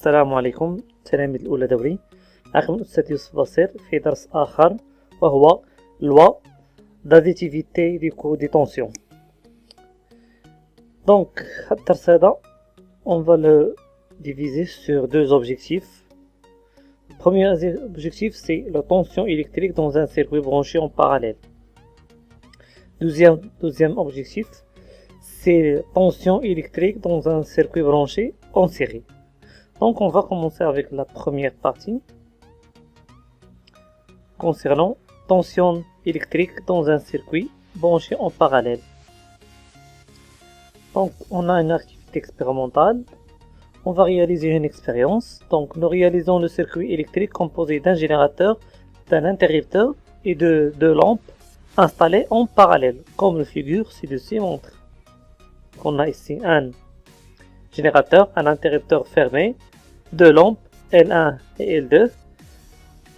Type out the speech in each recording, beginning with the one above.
السلام عليكم تلاميذ الأولى دوري. معكم الأستاذ يوسف بصير في درس آخر وهو loi d'additivité du coût des tensions. Donc, الدرس هذا on va le diviser sur deux objectifs. Le premier objectif c'est la tension électrique dans un circuit branché en parallèle. Deuxième objectif c'est la tension électrique dans un circuit branché en série. Donc on va commencer avec la première partie concernant tension électrique dans un circuit branché en parallèle. Donc on a une activité expérimentale, on va réaliser une expérience. Donc nous réalisons le circuit électrique composé d'un générateur, d'un interrupteur et de deux lampes installées en parallèle, comme la figure ci-dessus montre. On a ici un générateur, un interrupteur fermé, deux lampes L1 et L2,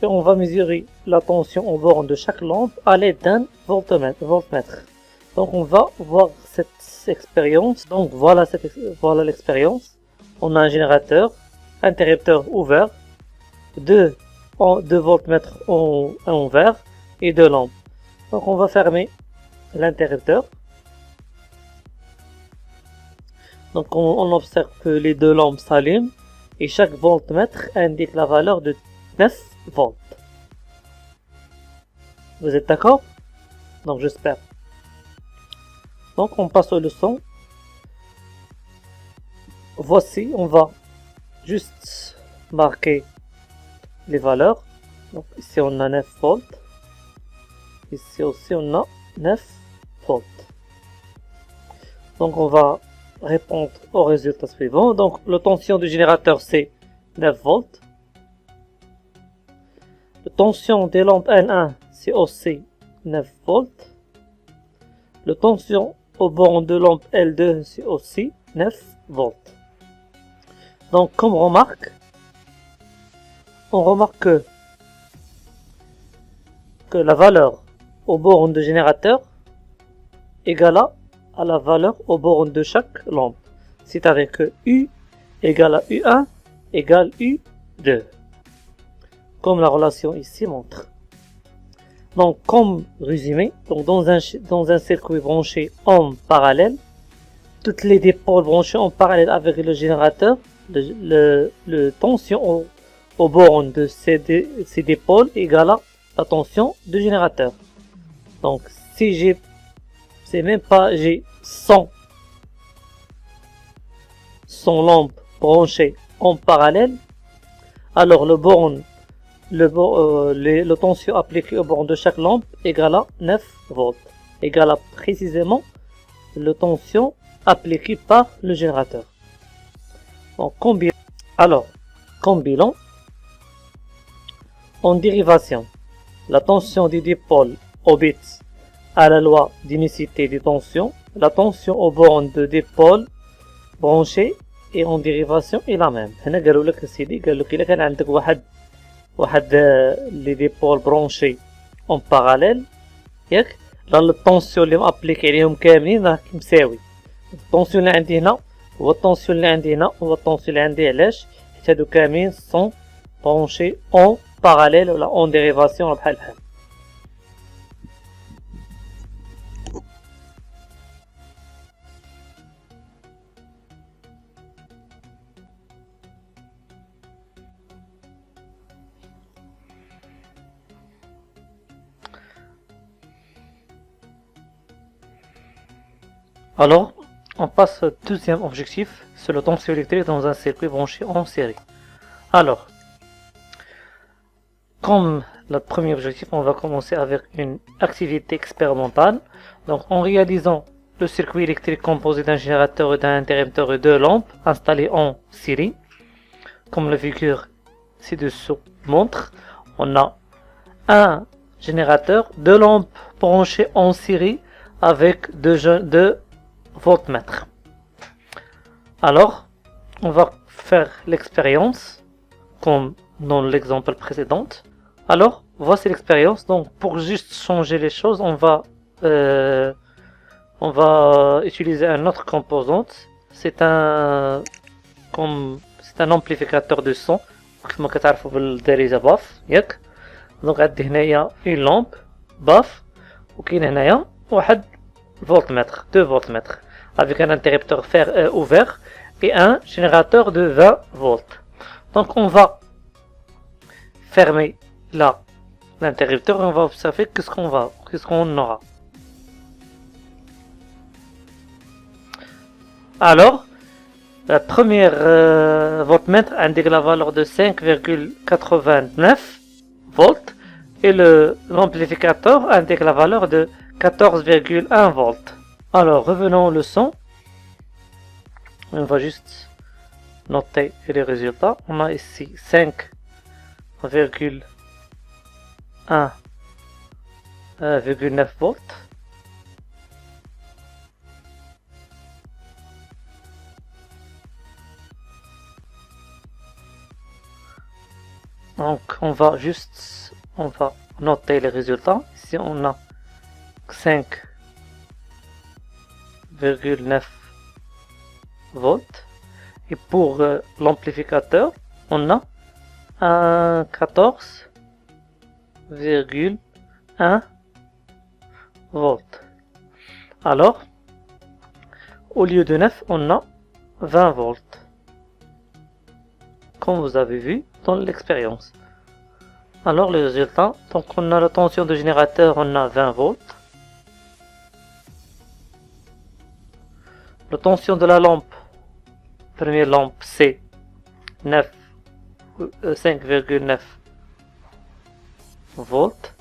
et on va mesurer la tension en borne de chaque lampe à l'aide d'un voltmètre. Donc on va voir cette expérience. Donc voilà l'expérience. On a un générateur, interrupteur ouvert, deux voltmètres en vert et deux lampes. Donc on va fermer l'interrupteur. Donc on observe que les deux lampes s'allument et chaque voltmètre indique la valeur de 9 volts. Vous êtes d'accord? Donc j'espère. Donc on passe aux leçons. Voici, on va juste marquer les valeurs. Donc ici on a 9 volts. Ici aussi on a 9 volts. Donc on va répondre au résultat suivant. Donc la tension du générateur c'est 9 volts. La tension des lampes N1 c'est aussi 9 volts. La tension au borne de lampe L2 c'est aussi 9 volts. Donc comme on remarque que la valeur au borne de générateur égale à la valeur au borne de chaque lampe. C'est-à-dire que U égale à U1 égale U2. Comme la relation ici montre. Donc comme résumé, donc dans un circuit branché en parallèle, toutes les dipôles branchés en parallèle avec le générateur, le tension au borne de ces dipôles égale à la tension du générateur. Donc si j'ai 100 lampes branchées en parallèle, alors la tension appliquée au borne de chaque lampe égale à 9 volts, égale à précisément la tension appliquée par le générateur. Donc, combinons en dérivation la tension des dipôles obéit à la loi d'unicité des tensions, la tension au borne de dipôles branchés et en dérivation est la même. هنا قالوا لك سيدي قال لك إلا كان عندك واحد لي ديبول برونشي اون باراليل ياك لا الطونسيون اللي مابليكي عليهم كاملين راه مساوي. الطونسيون اللي عندي هنا هو الطونسيون اللي عندي هنا هو الطونسيون اللي عندي. علاش؟ حيت هادو كاملين سون برونشي اون باراليل ولا اون ديريفاسيون بحال. Alors, on passe au deuxième objectif, c'est la tension électrique dans un circuit branché en série. Alors, comme le premier objectif, on va commencer avec une activité expérimentale. Donc, en réalisant le circuit électrique composé d'un générateur et d'un interrupteur et deux lampes installées en série, comme la figure ci-dessous montre, on a un générateur, deux lampes branchées en série avec deux voltmètres. Alors, on va faire l'expérience comme dans l'exemple précédent. Alors, voici l'expérience. Donc, pour juste changer les choses, on va utiliser une autre composante. C'est un comme c'est un amplificateur de son كما كتعرفوا بالدارجه باف ياك. دونك عندي هنايا اون لامب باف وكاين هنايا واحد voltmètre 2 voltmètres avec un interrupteur ouvert et un générateur de 20 volts. Donc on va fermer là l'interrupteur et on va observer qu'est-ce qu'on aura. Alors la première voltmètre indique la valeur de 5,89 volts et l'amplificateur indique la valeur de 14,1 volts. Alors revenons au leçon. On va juste noter les résultats. On a ici 5,1,9 volts. Donc on va noter les résultats. Ici on a 5,9 volts et pour l'amplificateur on a un 14,1 volts. Alors au lieu de 9 on a 20 volts comme vous avez vu dans l'expérience. Alors le résultat, donc on a la tension de générateur, on a 20 volts. La tension de la lampe, première lampe c'est 5,9 volts.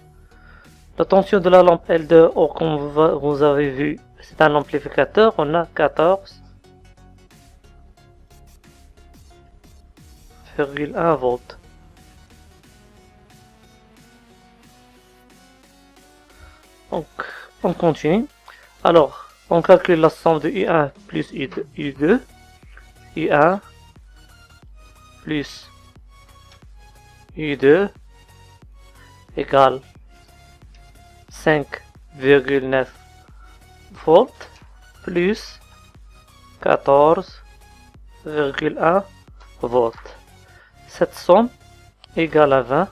La tension de la lampe L2O, comme vous avez vu, c'est un amplificateur, on a 14,1 volts. Donc, on continue. Alors, on calcule la somme de U1 plus U2. U1 plus U2 égale 5,9 volts plus 14,1 volts. Cette somme égale à 20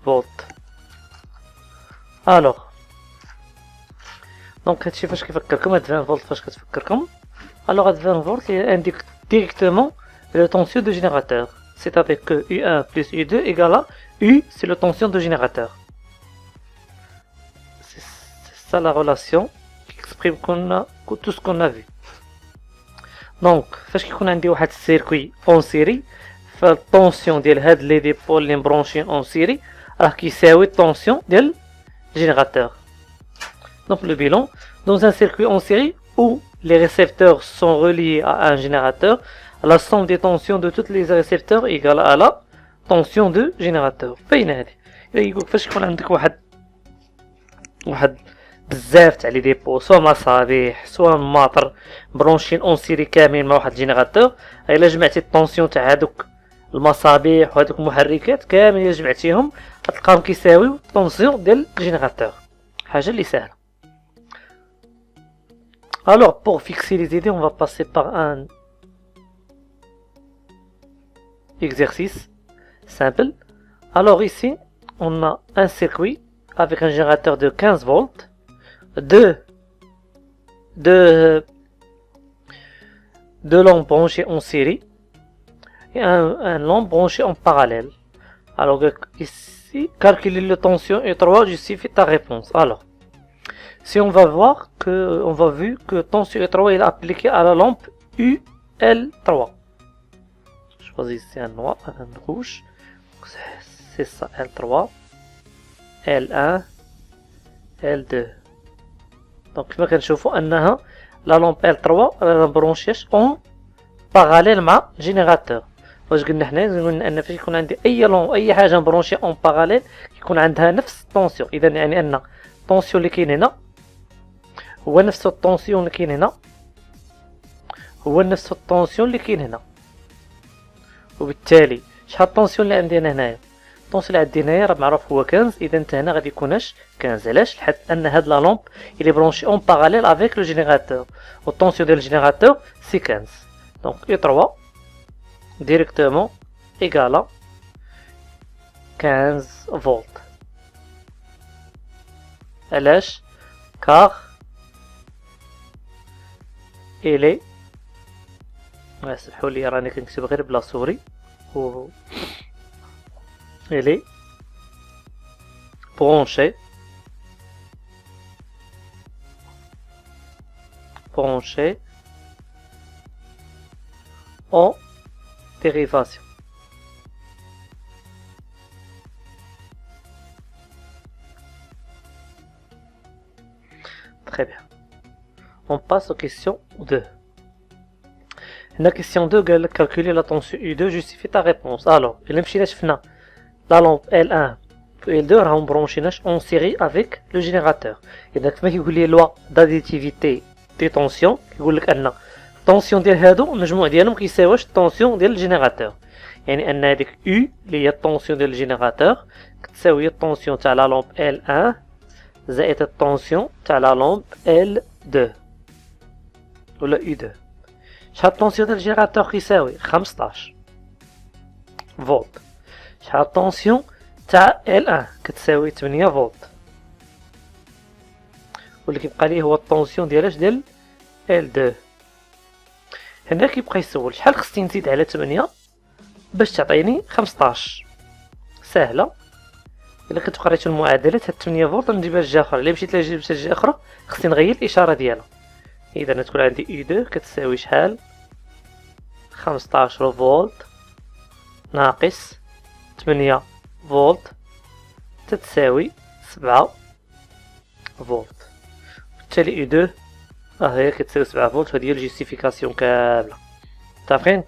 volts. Alors donc هادشي فاش كيفكركم هاد 20 فولت فاش كتفكركم. Alors هاد 20 فولت indique directement le tension de générateur, c'est-à-dire que U1 plus U2 égale à U, c'est le tension de générateur. C'est ça la relation qui exprime tout ce qu'on a vu. Donc فاش كيكون عندي واحد السيركوي اون سيري فالطونسيون ديال هاد لي ديبول اللي مبرونشين اون سيري راه كيساوي الطونسيون ديال générateur. Donc le bilan, dans un circuit en série où les récepteurs sont reliés à un générateur, la somme des tensions de tous les récepteurs est égale à la tension de générateur. فين هذه؟ يقول فاش يكون عندك واحد بزاف تاع لي ديبو سواء مصابيح سواء ماطر برونشين اون سيري كاملين مع واحد جينيراتور، الا جمعتي الطونسيون تاع هذوك المصابيح وهذوك المحركات كامل الا جمعتيهم غتلقاهم كيساويو الطونسيون ديال الجينيراتور. حاجه اللي ساهله. Alors pour fixer les idées, on va passer par un exercice simple. Alors ici, on a un circuit avec un générateur de 15 volts, deux lampes branchées en série et un lampe branché en parallèle. Alors ici, calculer la tension E3 justifie ta réponse. Alors, si on va voir que on va vu que tension E3 est appliquée à la lampe UL3. Choisissez un noir, un rouge. C'est ça, L3, L1, L2. Donc كما كنشوفوا انها لا لامب L3 راه مبرونشيش اون باراليل مع جينيراتور. واش قلنا حنا؟ قلنا ان فاش يكون عندي اي حاجه مبرونشي اون باراليل يكون عندها نفس الطونسيون. اذا يعني ان الطونسيون اللي كاين هنا هو نفس الطونسيون اللي كاين هنا هو نفس الطونسيون اللي كاين هنا. وبالتالي شحال الطونسيون اللي عندي انا هنايا؟ الطونسيون اللي عندي هنايا راه معروف هو 15. اذا انت هنا غادي يكونش 15. علاش؟ لحد ان هاد لا لامب اللي برونشي اون باراليل افيك لو جينيراتور والطونسيون ديال الجينيراتور سي 15. Donc U3 directement égale à 15 volts. علاش؟ car il est سمحوا لي راني كنكتب غير بلا سوري و il est branché en dérivation. Très bien. On passe aux questions 2. La question 2, calculer la tension U2, justifie ta réponse. Alors, la lampe L1 et L2 راهم branchés en série avec le générateur. Et donc, كما كيقول لي loi d'additivité des tensions, كيقول لك أن التونسيون ديال هادو المجموع ديالهم كيساواش التونسيون ديال الجينيراتور. يعني أن هذيك U اللي هي التونسيون ديال الجينيراتور كتساوي التونسيون تاع لا لامب L1 زائد التونسيون تاع لا لامب L2 ولا U2. شحال التونسيون ديال الجينيراتور كيساوي 15 فولت. شحال التونسيون تاع L1 كتساوي 8 فولت. واللي كيبقى ليه هو التونسيون ديالاش ديال L2. هنا كيبقى يسول شحال خصني نزيد على 8 باش تعطيني 15. سهله. الا كنت قريت المعادلات هاد 8 فولت نجيبها لجهه اخرى. الا مشيت لجهه اخرى خصني نغير الاشاره ديالها. اذا تكون عندي U2 كتساوي شحال 15 فولت ناقص 8 فولت تتساوي 7 فولت. بالتالي U2 هي كتساوي 7 فولت. هذه هي الجيستيفيكاسيون كامله. متفقين؟